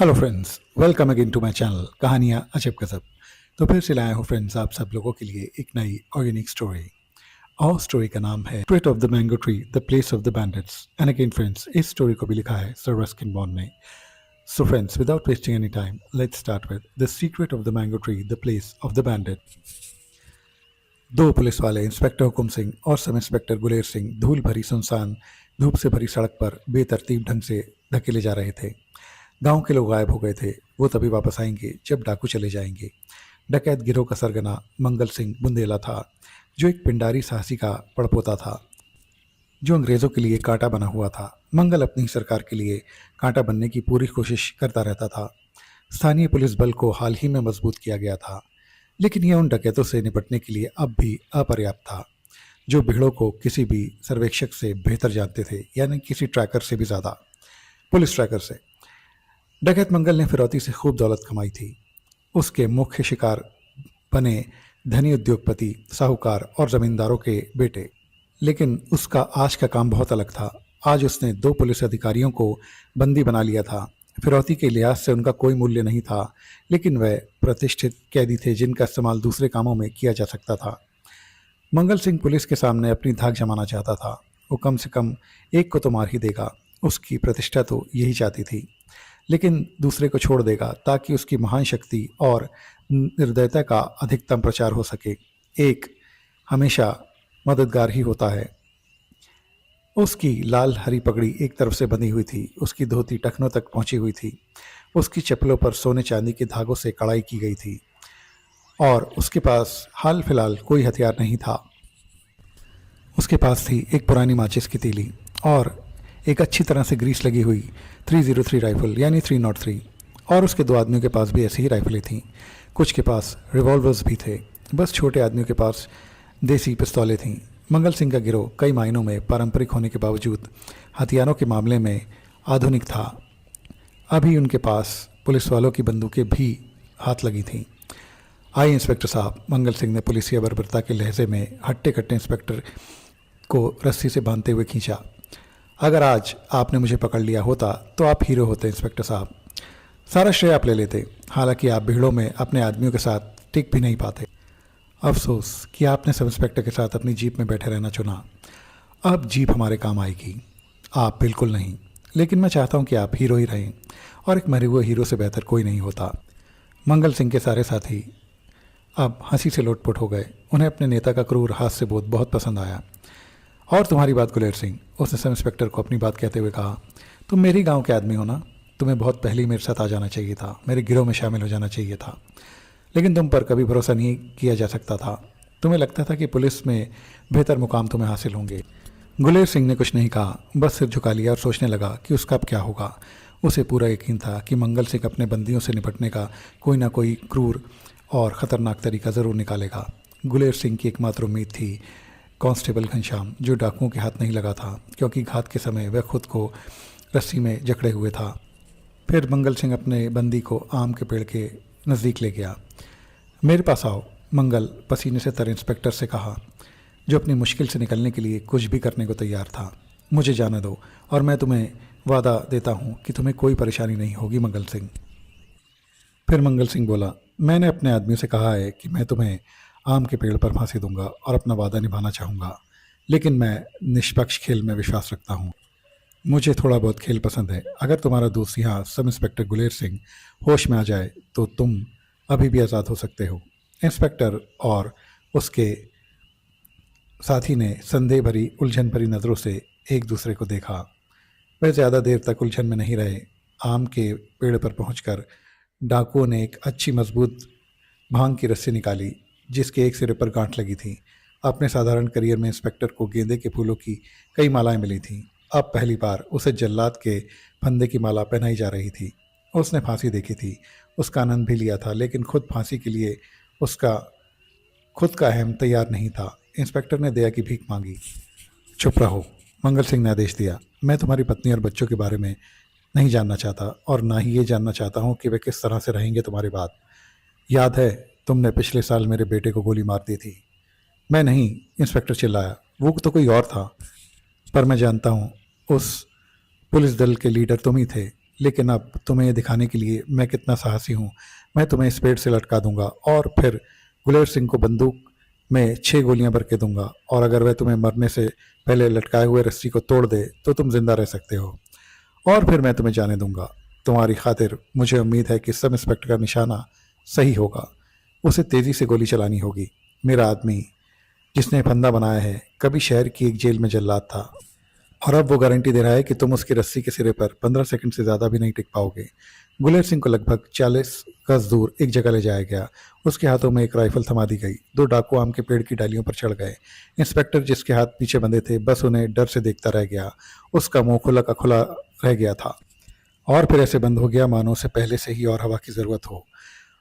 Hello friends, welcome again to my channel कहानियाँ अजब गजब। तो फिर से लाया हूँ फ्रेंड्स आप सब लोगों के लिए एक नई और यूनिक स्टोरी। और स्टोरी का नाम है secret of the mango tree, the place of the bandits. And again friends, इस स्टोरी को भी लिखा है सर रस्किन बॉन्ड ने। So friends, without wasting any time, let's start with the secret of the mango tree, the place of the bandit. दो police वाले, inspector Hukum Singh और sub inspector Guler Singh, धूल भरी सुनसान धूप से भरी सड़क पर बेतरतीब ढंग से धकेले जा रहे थे। गांव के लोग गायब हो गए थे। वो तभी वापस आएंगे जब डाकू चले जाएंगे। डकैत गिरोह का सरगना मंगल सिंह बुंदेला था, जो एक पिंडारी साहसी का पड़पोता था, जो अंग्रेज़ों के लिए कांटा बना हुआ था। मंगल अपनी सरकार के लिए कांटा बनने की पूरी कोशिश करता रहता था। स्थानीय पुलिस बल को हाल ही में मजबूत किया गया था, लेकिन यह उन डकैतों से निपटने के लिए अब भी अपर्याप्त था, जो भीड़ों को किसी भी सर्वेक्षक से बेहतर जानते थे, यानी किसी ट्रैकर से भी ज़्यादा, पुलिस ट्रैकर से। डकैत मंगल ने फिरौती से खूब दौलत कमाई थी। उसके मुख्य शिकार बने धनी उद्योगपति, साहूकार और जमींदारों के बेटे। लेकिन उसका आज का काम बहुत अलग था। आज उसने दो पुलिस अधिकारियों को बंदी बना लिया था। फिरौती के लिहाज से उनका कोई मूल्य नहीं था, लेकिन वह प्रतिष्ठित कैदी थे जिनका इस्तेमाल दूसरे कामों में किया जा सकता था। मंगल सिंह पुलिस के सामने अपनी धाक जमाना चाहता था। वो कम से कम एक को तो मार ही देगा, उसकी प्रतिष्ठा तो यही चाहती थी, लेकिन दूसरे को छोड़ देगा ताकि उसकी महान शक्ति और निर्दयता का अधिकतम प्रचार हो सके। एक हमेशा मददगार ही होता है। उसकी लाल हरी पगड़ी एक तरफ से बंधी हुई थी, उसकी धोती टखनों तक पहुंची हुई थी, उसकी चप्पलों पर सोने चांदी के धागों से कढ़ाई की गई थी, और उसके पास हाल फिलहाल कोई हथियार नहीं था। उसके पास थी एक पुरानी माचिस की तीली और एक अच्छी तरह से ग्रीस लगी हुई 303 राइफल, यानी 303। और उसके दो आदमियों के पास भी ऐसी ही राइफलें थीं। कुछ के पास रिवॉल्वर्स भी थे। बस छोटे आदमियों के पास देसी पिस्तौलें थीं। मंगल सिंह का गिरोह कई मायनों में पारंपरिक होने के बावजूद हथियारों के मामले में आधुनिक था। अभी उनके पास पुलिस वालों की बंदूकें भी हाथ लगी थीं। आइए इंस्पेक्टर साहब, मंगल सिंह ने पुलिसिया बर्बरता के लहजे में हट्टे कट्टे इंस्पेक्टर को रस्सी से बांधते हुए खींचा। अगर आज आपने मुझे पकड़ लिया होता तो आप हीरो होते इंस्पेक्टर साहब। सारा श्रेय आप ले लेते। हालांकि आप भीड़ों में अपने आदमियों के साथ टिक भी नहीं पाते। अफसोस कि आपने सब इंस्पेक्टर के साथ अपनी जीप में बैठे रहना चुना। अब जीप हमारे काम आएगी। आप बिल्कुल नहीं, लेकिन मैं चाहता हूं कि आप हीरो ही रहें, और एक मरे हुए हीरो से बेहतर कोई नहीं होता। मंगल सिंह के सारे साथी अब हंसी से लोटपोट हो गए। उन्हें अपने नेता का क्रूर हास्यबोध बहुत पसंद आया। और तुम्हारी बात गुलेर सिंह, उसने सब इंस्पेक्टर को अपनी बात कहते हुए कहा, तुम मेरी गांव के आदमी हो ना। तुम्हें बहुत पहले ही मेरे साथ आ जाना चाहिए था, मेरे गिरोह में शामिल हो जाना चाहिए था, लेकिन तुम पर कभी भरोसा नहीं किया जा सकता था। तुम्हें लगता था कि पुलिस में बेहतर मुकाम तुम्हें हासिल होंगे। गुलेर सिंह ने कुछ नहीं कहा, बस सिर झुका लिया और सोचने लगा कि उसका अब क्या होगा। उसे पूरा यकीन था कि मंगल सिंह अपने बंदियों से निपटने का कोई ना कोई क्रूर और ख़तरनाक तरीका ज़रूर निकालेगा। गुलेर सिंह की एकमात्र उम्मीद थी कांस्टेबल घनश्याम, जो डाकुओं के हाथ नहीं लगा था, क्योंकि घात के समय वह खुद को रस्सी में जकड़े हुए था। फिर मंगल सिंह अपने बंदी को आम के पेड़ के नज़दीक ले गया। मेरे पास आओ, मंगल पसीने से तर इंस्पेक्टर से कहा, जो अपनी मुश्किल से निकलने के लिए कुछ भी करने को तैयार था। मुझे जाने दो, और मैं तुम्हें वादा देता हूँ कि तुम्हें कोई परेशानी नहीं होगी मंगल सिंह। फिर मंगल सिंह बोला, मैंने अपने आदमियों से कहा है कि मैं तुम्हें आम के पेड़ पर फांसी दूंगा और अपना वादा निभाना चाहूँगा, लेकिन मैं निष्पक्ष खेल में विश्वास रखता हूँ। मुझे थोड़ा बहुत खेल पसंद है। अगर तुम्हारा दोस्त यहाँ सब इंस्पेक्टर गुलेर सिंह होश में आ जाए तो तुम अभी भी आज़ाद हो सकते हो। इंस्पेक्टर और उसके साथी ने संदेह भरी उलझन भरी नज़रों से एक दूसरे को देखा। वह ज़्यादा देर तक उलझन में नहीं रहे। आम के पेड़ पर पहुंचकर डाकुओं ने एक अच्छी मजबूत भांग की रस्सी निकाली, जिसके एक सिरे पर गांठ लगी थी। अपने साधारण करियर में इंस्पेक्टर को गेंदे के फूलों की कई मालाएं मिली थीं। अब पहली बार उसे जल्लाद के फंदे की माला पहनाई जा रही थी। उसने फांसी देखी थी, उसका आनंद भी लिया था, लेकिन खुद फांसी के लिए उसका खुद का अहम तैयार नहीं था। इंस्पेक्टर ने दया की भीख मांगी। चुप रहो, मंगल सिंह ने आदेश दिया। मैं तुम्हारी पत्नी और बच्चों के बारे में नहीं जानना चाहता, और ना ही ये जानना चाहता हूँ कि वे किस तरह से रहेंगे तुम्हारे बाद। याद है, तुमने पिछले साल मेरे बेटे को गोली मार दी थी। मैं नहीं, इंस्पेक्टर चिल्लाया, वो तो कोई और था। पर मैं जानता हूँ, उस पुलिस दल के लीडर तुम ही थे। लेकिन अब तुम्हें ये दिखाने के लिए मैं कितना साहसी हूँ, मैं तुम्हें इस पेड़ से लटका दूंगा और फिर गुलेर सिंह को बंदूक में 6 गोलियां भर के दूंगा, और अगर वह तुम्हें मरने से पहले लटकाए हुए रस्सी को तोड़ दे तो तुम जिंदा रह सकते हो, और फिर मैं तुम्हें जाने दूंगा। तुम्हारी खातिर मुझे उम्मीद है कि सब इंस्पेक्टर का निशाना सही होगा। उसे तेजी से गोली चलानी होगी। मेरा आदमी जिसने फंदा बनाया है कभी शहर की एक जेल में जल्लाद था, और अब वो गारंटी दे रहा है कि तुम उसकी रस्सी के सिरे पर 15 सेकंड से ज़्यादा भी नहीं टिक पाओगे। गुलेर सिंह को लगभग 40 गज दूर एक जगह ले जाया गया। उसके हाथों में एक राइफल थमा दी गई। 2 डाकू आम के पेड़ की डालियों पर चढ़ गए। इंस्पेक्टर जिसके हाथ पीछे बंधे थे बस उन्हें डर से देखता रह गया। उसका मुंह खुला का खुला रह गया था, और फिर ऐसे बंद हो गया मानो उसे पहले से ही और हवा की जरूरत हो।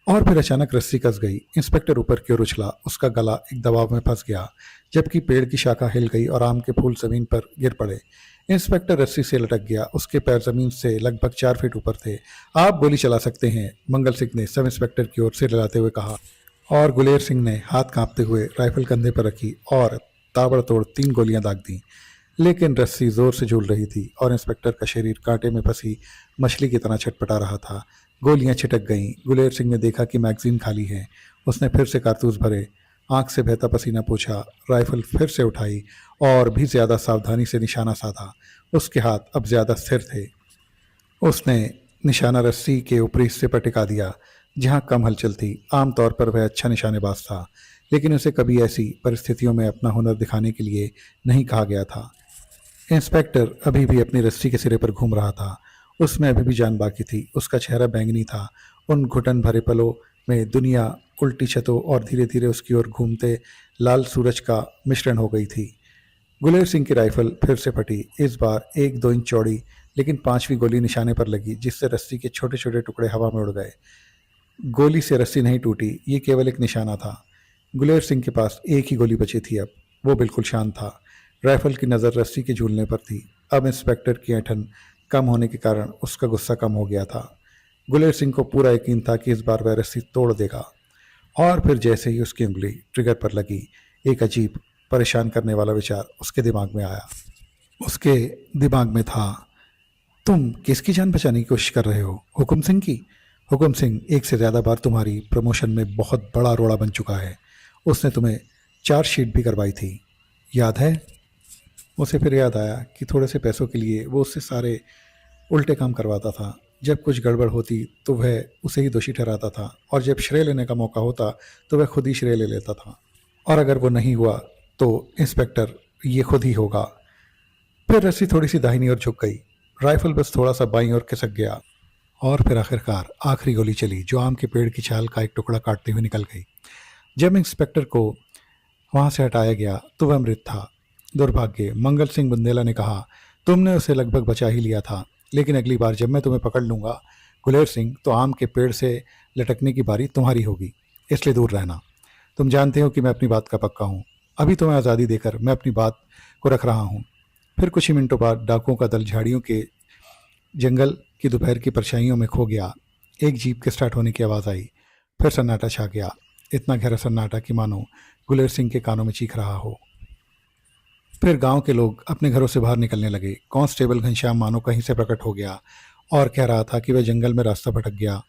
और फिर अचानक रस्सी कस गई। इंस्पेक्टर ऊपर की ओर उछला। उसका गला एक दबाव में फंस गया, जबकि पेड़ की शाखा हिल गई और आम के फूल जमीन पर गिर पड़े। इंस्पेक्टर रस्सी से लटक गया। उसके पैर जमीन से लगभग 4 फीट ऊपर थे। आप गोली चला सकते हैं, मंगल सिंह ने सब इंस्पेक्टर की ओर सिर हिलाते हुए कहा, और गुलेर सिंह ने हाथ कांपते हुए राइफल कंधे पर रखी और ताबड़तोड़ 3 गोलियां दाग दी। लेकिन रस्सी जोर से झूल रही थी और इंस्पेक्टर का शरीर कांटे में फंसी मछली की तरह छटपटा रहा था। गोलियां छिटक गईं। गुलेर सिंह ने देखा कि मैगजीन खाली है। उसने फिर से कारतूस भरे, आंख से बहता पसीना पोंछा, राइफल फिर से उठाई और भी ज्यादा सावधानी से निशाना साधा। उसके हाथ अब ज्यादा स्थिर थे। उसने निशाना रस्सी के ऊपरी हिस्से पर टिका दिया, जहां कम हलचल थी। आमतौर पर वह अच्छा निशानेबाज था, लेकिन उसे कभी ऐसी परिस्थितियों में अपना हुनर दिखाने के लिए नहीं कहा गया था। इंस्पेक्टर अभी भी अपनी रस्सी के सिरे पर घूम रहा था। उसमें अभी भी जान बाकी थी। उसका चेहरा बैंगनी था। उन घुटन भरे पलों में दुनिया उल्टी छतों और धीरे धीरे उसकी ओर घूमते लाल सूरज का मिश्रण हो गई थी। गुलेर सिंह की राइफल फिर से फटी। इस बार 1-2 इंच चौड़ी, लेकिन 5वीं गोली निशाने पर लगी, जिससे रस्सी के छोटे छोटे टुकड़े हवा में उड़ गए। गोली से रस्सी नहीं टूटी, ये केवल एक निशाना था। गुलेर सिंह के पास एक ही गोली बची थी। अब वो बिल्कुल शांत था। राइफल की नज़र रस्सी के झूलने पर थी। अब इंस्पेक्टर की ऐंठन कम होने के कारण उसका गुस्सा कम हो गया था। गुलेर सिंह को पूरा यकीन था कि इस बार वह रस्सी तोड़ देगा। और फिर जैसे ही उसकी उंगली ट्रिगर पर लगी, एक अजीब परेशान करने वाला विचार उसके दिमाग में आया। उसके दिमाग में था, तुम किसकी जान बचाने की कोशिश कर रहे हो? हुकुम सिंह की? हुकुम सिंह एक से ज़्यादा बार तुम्हारी प्रमोशन में बहुत बड़ा रोड़ा बन चुका है। उसने तुम्हें चार्जशीट भी करवाई थी, याद है? उसे फिर याद आया कि थोड़े से पैसों के लिए वो उससे सारे उल्टे काम करवाता था। जब कुछ गड़बड़ होती तो वह उसे ही दोषी ठहराता था, और जब श्रेय लेने का मौका होता तो वह खुद ही श्रेय ले लेता था, और अगर वो नहीं हुआ तो इंस्पेक्टर ये खुद ही होगा। फिर रस्सी थोड़ी सी दाहिनी ओर झुक गई। राइफल बस थोड़ा सा बाईं ओर खिसक गया, और फिर आखिरकार आखिरी गोली चली, जो आम के पेड़ की छाल का एक टुकड़ा काटते हुए निकल गई। जब इंस्पेक्टर को वहां से हटाया गया तो वह मृत था। दुर्भाग्य, मंगल सिंह बुंदेला ने कहा, तुमने उसे लगभग बचा ही लिया था, लेकिन अगली बार जब मैं तुम्हें पकड़ लूंगा गुलेर सिंह, तो आम के पेड़ से लटकने की बारी तुम्हारी होगी, इसलिए दूर रहना। तुम जानते हो कि मैं अपनी बात का पक्का हूँ। अभी तुम्हें आज़ादी देकर मैं अपनी बात को रख रहा हूँ। फिर कुछ ही मिनटों बाद डाकुओं का दल झाड़ियों के जंगल की दोपहर की परछाइयों में खो गया। एक जीप के स्टार्ट होने की आवाज़ आई। फिर सन्नाटा छा गया, इतना गहरा सन्नाटा कि मानो गुलेर सिंह के कानों में चीख रहा हो। फिर गांव के लोग अपने घरों से बाहर निकलने लगे। कांस्टेबल घनश्याम मानो कहीं से प्रकट हो गया और कह रहा था कि वह जंगल में रास्ता भटक गया।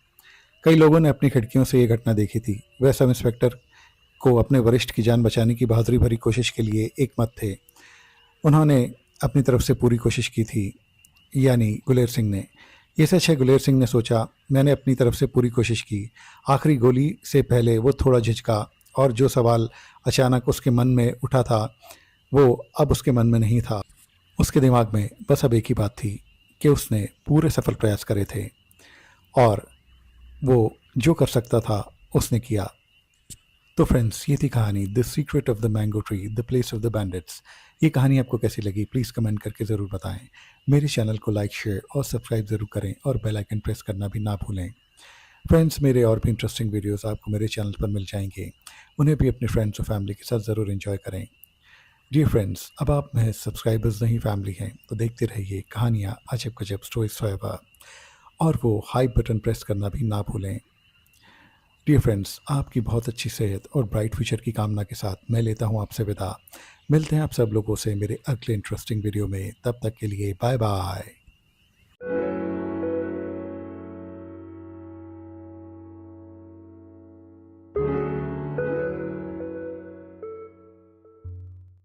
कई लोगों ने अपनी खिड़कियों से ये घटना देखी थी। वह सब इंस्पेक्टर को अपने वरिष्ठ की जान बचाने की बहादुरी भरी कोशिश के लिए एक मत थे। उन्होंने अपनी तरफ से पूरी कोशिश की थी, यानी गुलेर सिंह ने। ये सच है, गुलेर सिंह ने सोचा, मैंने अपनी तरफ से पूरी कोशिश की। आखिरी गोली से पहले वो थोड़ा झिझका, और जो सवाल अचानक उसके मन में उठा था वो अब उसके मन में नहीं था। उसके दिमाग में बस अब एक ही बात थी कि उसने पूरे सफल प्रयास करे थे, और वो जो कर सकता था उसने किया। तो फ्रेंड्स, ये थी कहानी the secret of the mango tree, the place of the bandits. ये कहानी आपको कैसी लगी प्लीज़ कमेंट करके ज़रूर बताएं। मेरे चैनल को लाइक, शेयर और सब्सक्राइब ज़रूर करें, और बेल आइकन प्रेस करना भी ना भूलें। फ्रेंड्स, मेरे और भी इंटरेस्टिंग वीडियोस आपको मेरे चैनल पर मिल जाएंगे। उन्हें भी अपने फ्रेंड्स और फैमिली के साथ ज़रूर एंजॉय करें। डियर फ्रेंड्स, अब आप महज सब्सक्राइबर्स नहीं फैमिली हैं, तो देखते रहिए कहानियाँ अजब गजब स्टोरीज फॉरएवर, और वो हाइप बटन प्रेस करना भी ना भूलें। डियर फ्रेंड्स, आपकी बहुत अच्छी सेहत और ब्राइट फ्यूचर की कामना के साथ मैं लेता हूँ आपसे विदा। मिलते हैं आप सब लोगों से मेरे अगले इंटरेस्टिंग वीडियो में। तब तक के लिए बाय बाय।